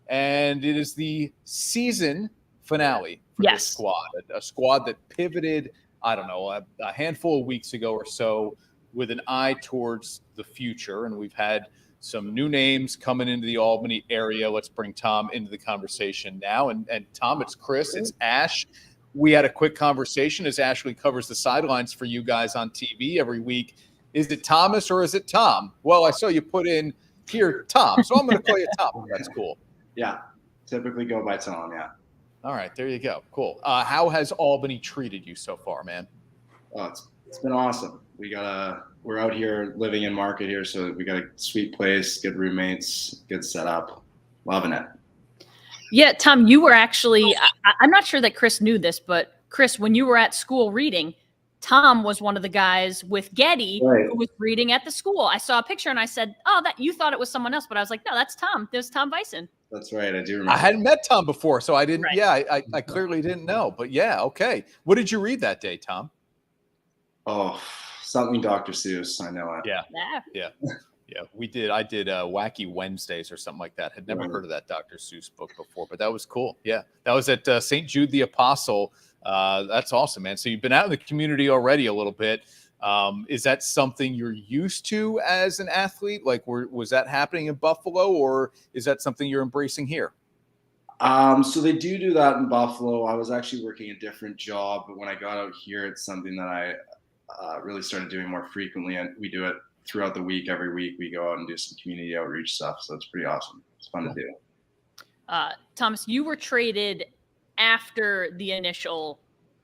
and it is the season finale for this squad, a squad that pivoted, I don't know, a handful of weeks ago or so with an eye towards the future, and we've had some new names coming into the Albany area. Let's bring Tom into the conversation now. And Tom, it's Chris, it's Ash. We had a quick conversation as Ashley covers the sidelines for you guys on TV every week. Is it Thomas or is it Tom? Well, I saw you put in here, Tom, so I'm going to call you Tom. That's cool. Yeah, typically go by Tom, yeah. All right, there you go. Cool. How has Albany treated you so far, man? Oh, it's been awesome. We're out here living in market here, so we got a sweet place, good roommates, good setup. Loving it. Yeah, Tom, you were actually, I'm not sure that Chris knew this, but Chris, when you were at school reading, Tom was one of the guys with Getty who was reading at the school. I saw a picture and I said, oh, that you thought it was someone else, but I was like, no, that's Tom. There's Tom Vaesen. That's right. I do remember. I hadn't met Tom before, so I didn't, I clearly didn't know, but yeah, okay. What did you read that day, Tom? Oh, something Dr. Seuss. I know it. Yeah. We did. I did Wacky Wednesdays or something like that. Had never heard of that Dr. Seuss book before, but that was cool. Yeah, that was at St. Jude the Apostle. That's awesome, man. So you've been out in the community already a little bit. Is that something you're used to as an athlete? Like, was that happening in Buffalo, or is that something you're embracing here? So they do that in Buffalo. I was actually working a different job, but when I got out here, it's something that I really started doing more frequently, and we do it throughout the week. Every week we go out and do some community outreach stuff, so it's pretty awesome. It's fun to do. Thomas, you were traded after the initial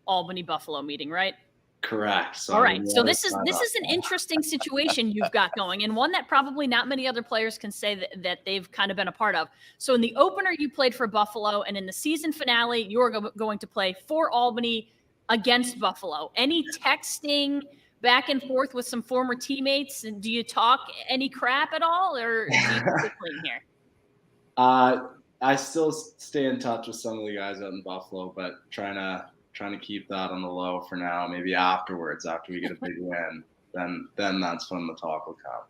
Albany Buffalo meeting, right? Correct. All right. So this is an interesting situation you've got going, and one that probably not many other players can say that they've kind of been a part of. So in the opener, you played for Buffalo, and in the season finale, you're going to play for Albany against Buffalo. Any texting back and forth with some former teammates? Do you talk any crap at all, or do you keep clean here? I still stay in touch with some of the guys out in Buffalo, but trying to keep that on the low for now. Maybe afterwards, after we get a big win, then that's when the talk will come.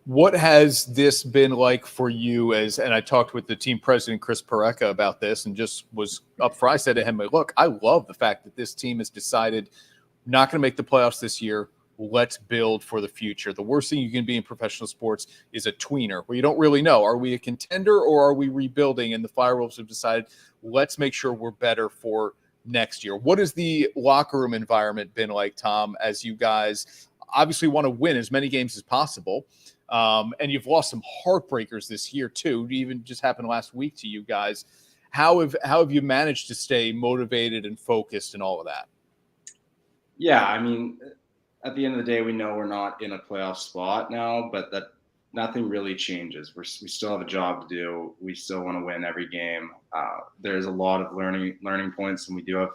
What has this been like for you? And I talked with the team president, Chris Parecka, about this, and just was up front. I said to him, look, I love the fact that this team has decided not going to make the playoffs this year. Let's build for the future. The worst thing you can be in professional sports is a tweener, where you don't really know, are we a contender or are we rebuilding? And the FireWolves have decided, let's make sure we're better for next year. What has the locker room environment been like, Tom, as you guys obviously want to win as many games as possible? And you've lost some heartbreakers this year too. It even just happened last week to you guys. How have you managed to stay motivated and focused and all of that? Yeah, I mean, at the end of the day, we know we're not in a playoff spot now, but that nothing really changes. We still have a job to do. We still want to win every game. There's a lot of learning points, and we do have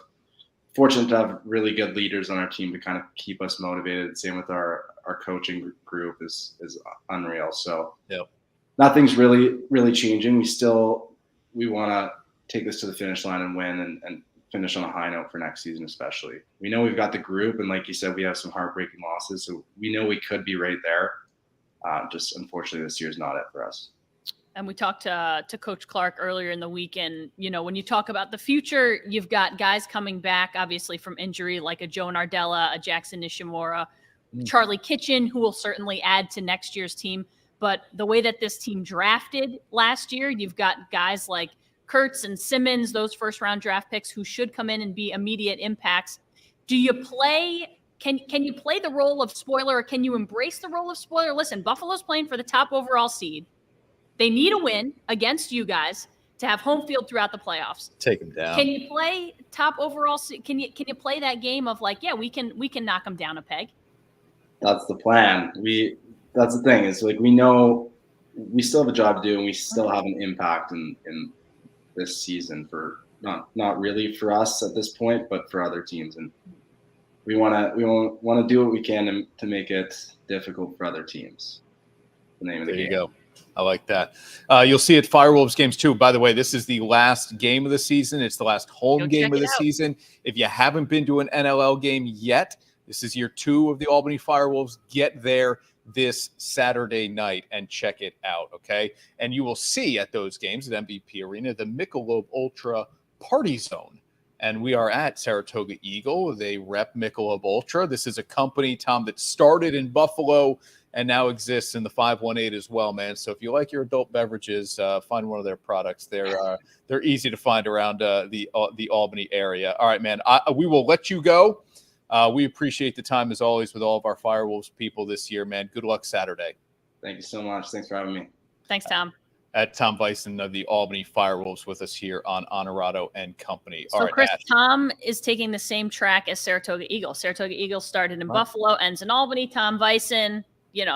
fortunate to have really good leaders on our team to kind of keep us motivated. Same with our coaching group is unreal. So nothing's really changing. We want to take this to the finish line and win and finish on a high note for next season, especially. We know we've got the group, and like you said, we have some heartbreaking losses, so we know we could be right there. Just unfortunately, this year's not it for us. And we talked to Coach Clark earlier in the week, and when you talk about the future, you've got guys coming back, obviously from injury, like a Joe Nardella, a Jackson Nishimura, Charlie Kitchen, who will certainly add to next year's team. But the way that this team drafted last year, you've got guys like Kurtz and Simmons, those first-round draft picks who should come in and be immediate impacts. Do you play? Can you play the role of spoiler, or can you embrace the role of spoiler? Listen, Buffalo's playing for the top overall seed. They need a win against you guys. to have home field throughout the playoffs. Take them down. Can you play top overall? Can you play that game of like, yeah, we can knock them down a peg? That's the plan. That's the thing is like we know we still have a job to do and we still have an impact in this season for not really for us at this point, but for other teams. And we want to do what we can to make it difficult for other teams. The name of the game. There you go. I like that. You'll see at FireWolves games too. By the way, this is the last game of the season. It's the last home game of the season. If you haven't been to an NLL game yet, this is year 2 of the Albany FireWolves. Get there this Saturday night and check it out, okay? And you will see at those games at MVP Arena the Michelob Ultra Party Zone. And we are at Saratoga Eagle. They rep Michelob Ultra. This is a company, Tom, that started in Buffalo and now exists in the 518 as well, man. So if you like your adult beverages, find one of their products. They're easy to find around the Albany area. All right, man. We will let you go. We appreciate the time as always with all of our FireWolves people this year, man. Good luck Saturday. Thank you so much. Thanks for having me. Thanks, Tom. At Tom Vaesen of the Albany FireWolves with us here on Onorato and Company. So, Chris, Tom is taking the same track as Saratoga Eagles. Saratoga Eagles started in Buffalo, ends in Albany. Tom Vaesen,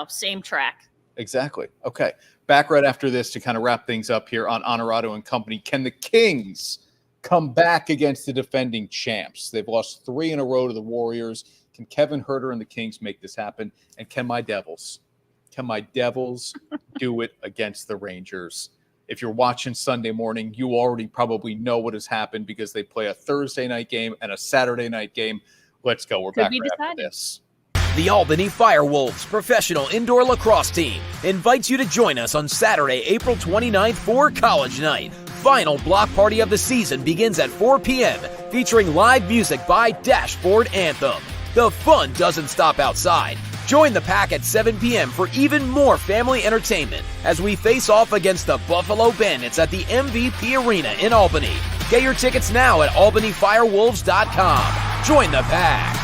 same track. Exactly. Okay. Back right after this to kind of wrap things up here on Onorato and Company. Can the Kings come back against the defending champs? They've lost 3 in a row to the Warriors. Can Kevin Huerter and the Kings make this happen? And can my Devils do it against the Rangers? If you're watching Sunday morning, you already probably know what has happened because they play a Thursday night game and a Saturday night game. Let's go. We're back right after this. The Albany FireWolves professional indoor lacrosse team invites you to join us on Saturday, April 29th for College Night. Final block party of the season begins at 4 p.m. featuring live music by Dashboard Anthem. The fun doesn't stop outside. Join the pack at 7 p.m. for even more family entertainment as we face off against the Buffalo Bandits at the MVP Arena in Albany. Get your tickets now at albanyfirewolves.com. Join the pack.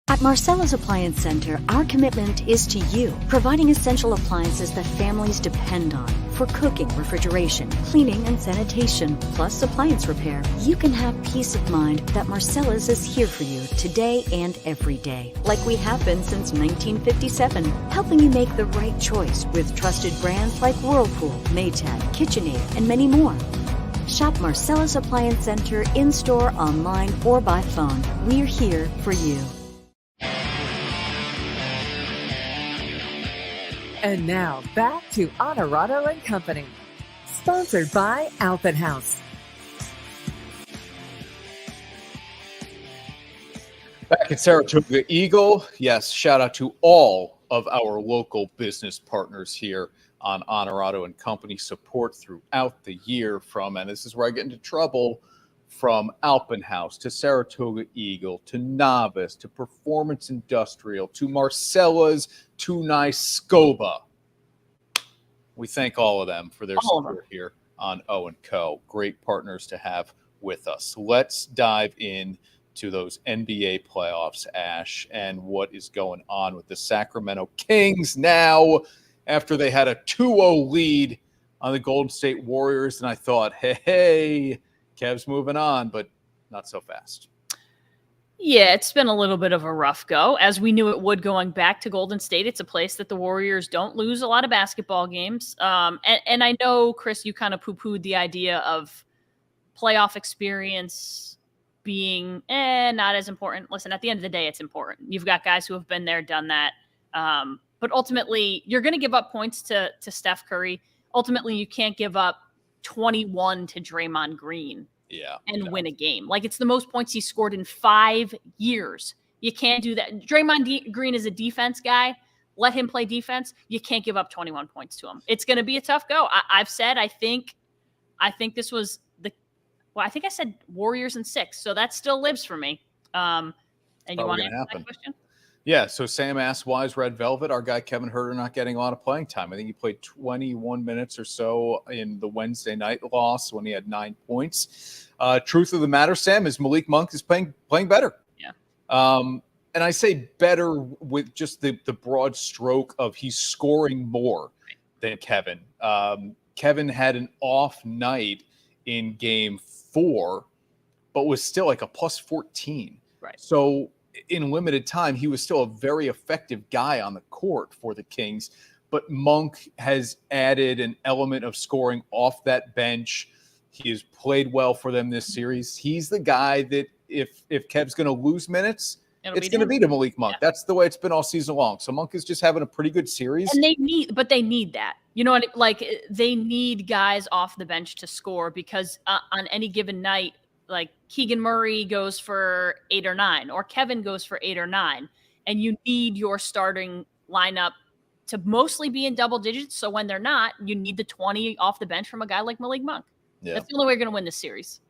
At Marcella's Appliance Center, our commitment is to you, providing essential appliances that families depend on for cooking, refrigeration, cleaning, and sanitation, plus appliance repair. You can have peace of mind that Marcella's is here for you today and every day, like we have been since 1957, helping you make the right choice with trusted brands like Whirlpool, Maytag, KitchenAid, and many more. Shop Marcella's Appliance Center in-store, online, or by phone. We're here for you. And now back to Onorato and Company, sponsored by Albany House. Back at Saratoga Eagle, yes, shout out to all of our local business partners here on Onorato and Company. Support throughout the year from, and this is where I get into trouble, from Albany House to Saratoga Eagle to Novice to Performance Industrial to Marcella's to Scoba. We thank all of them for their support here on O&Co. Great partners to have with us. Let's dive in to those NBA playoffs, Ash, and what is going on with the Sacramento Kings now after they had a 2-0 lead on the Golden State Warriors. And I thought, hey, Kev's moving on, but not so fast. Yeah, it's been a little bit of a rough go, as we knew it would going back to Golden State. It's a place that the Warriors don't lose a lot of basketball games. And I know, Chris, you kind of poo-pooed the idea of playoff experience being not as important. Listen, at the end of the day, it's important. You've got guys who have been there, done that. But ultimately, you're going to give up points to Steph Curry. Ultimately, you can't give up 21 to Draymond Green and win a game. Like, it's the most points he scored in 5 years. You can't do that. Draymond Green is a defense guy. Let him play defense. You can't give up 21 points to him. It's going to be a tough go. I've said, I think this was I think I said Warriors in 6. So that still lives for me. And you want to answer that question? Yeah, so Sam asked, why is Red Velvet, our guy Kevin Huerter, not getting a lot of playing time? I think he played 21 minutes or so in the Wednesday night loss when he had 9 points. Truth of the matter, Sam, is Malik Monk is playing better. Yeah. And I say better with just the broad stroke of he's scoring more than Kevin. Kevin had an off night in game 4, but was still like a plus 14. Right. So in limited time, he was still a very effective guy on the court for the Kings. But Monk has added an element of scoring off that bench. He has played well for them this series. He's the guy that if Kev's going to lose minutes, it's going to be to Malik Monk. Yeah. That's the way it's been all season long. So Monk is just having a pretty good series. And they need that. You know what? Like, they need guys off the bench to score because on any given night, like Keegan Murray goes for 8 or 9, or Kevin goes for 8 or 9, and you need your starting lineup to mostly be in double digits. So when they're not, you need the 20 off the bench from a guy like Malik Monk. Yeah. That's the only way you're going to win this series.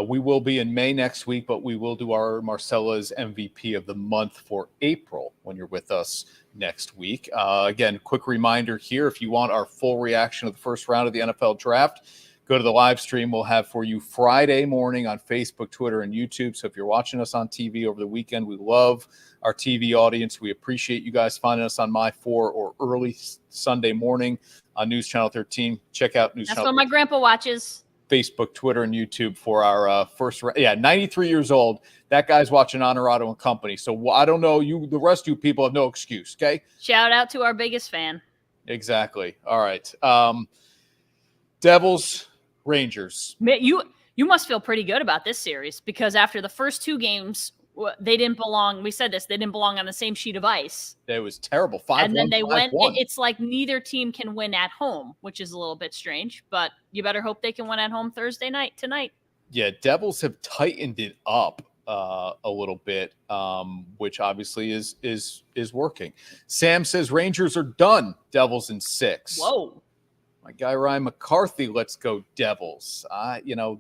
We will be in May next week, but we will do our Marcella's MVP of the month for April when you're with us next week. Again, quick reminder here, if you want our full reaction of the first round of the NFL draft, go to the live stream we'll have for you Friday morning on Facebook, Twitter, and YouTube. So if you're watching us on TV over the weekend, we love our TV audience. We appreciate you guys finding us on My 4 or early Sunday morning on News Channel 13. Check out News Channel 13. That's what my grandpa watches. Facebook, Twitter, and YouTube for our first round. Yeah, 93 years old. That guy's watching Onorato Company. So I don't know. The rest of you people have no excuse, okay? Shout out to our biggest fan. Exactly. All right. Devils, Rangers. You must feel pretty good about this series because after the first 2 games, they didn't belong. We said this. They didn't belong on the same sheet of ice. It was terrible. 5-1, and then they 5-1. went. It's like neither team can win at home, which is a little bit strange. But you better hope they can win at home Thursday night tonight. Yeah, Devils have tightened it up a little bit, which obviously is working. Sam says Rangers are done. Devils in 6. Whoa. My guy Ryan McCarthy, let's go Devils.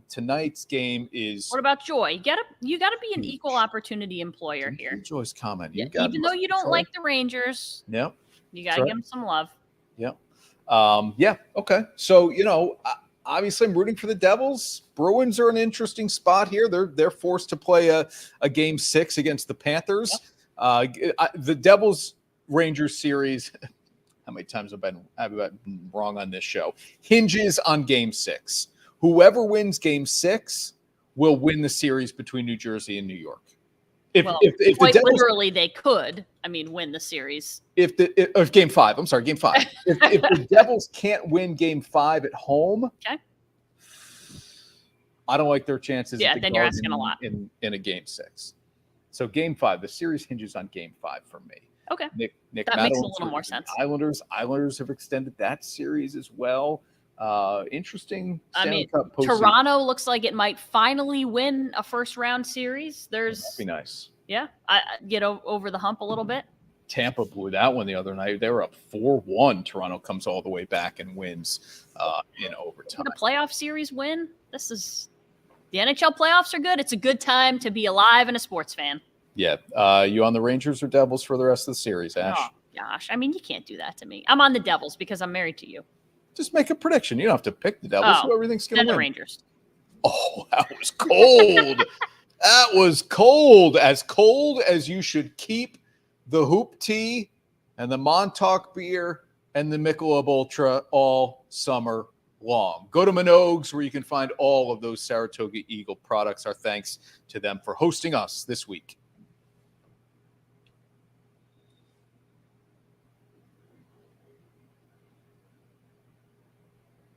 Tonight's game is. What about Joy? You gotta be an equal opportunity employer here. Joy's comment. Yeah, even though you don't like the Rangers, yep, you gotta give them some love. Yep. Yeah. Okay. So obviously I'm rooting for the Devils. Bruins are an interesting spot here. They're forced to play a game 6 against the Panthers. Yep. The Devils Rangers series. How many times have I been wrong on this show? Hinges on game 6. Whoever wins game 6 will win the series between New Jersey and New York. If the Devils, literally they could, win the series. If game 5, I'm sorry, game 5. if the Devils can't win game 5 at home, okay, I don't like their chances. Yeah, then you're asking a lot in a game 6. So game 5, the series hinges on game 5 for me. Okay. Nick that makes a little more sense. Islanders have extended that series as well. Interesting. Toronto looks like it might finally win a first round series. That'd be nice. Yeah. I get over the hump a little bit. Tampa blew that one the other night. They were up 4-1. Toronto comes all the way back and wins in overtime. The playoff series win. The NHL playoffs are good. It's a good time to be alive and a sports fan. Yeah. You on the Rangers or Devils for the rest of the series, Ash? Oh, gosh. You can't do that to me. I'm on the Devils because I'm married to you. Just make a prediction. You don't have to pick the Devils. Oh, everything's going to win. The Rangers. Oh, that was cold. That was cold. As cold as you should keep the Hoop Tea and the Montauk beer and the Michelob Ultra all summer long. Go to Minogue's where you can find all of those Saratoga Eagle products. Our thanks to them for hosting us this week.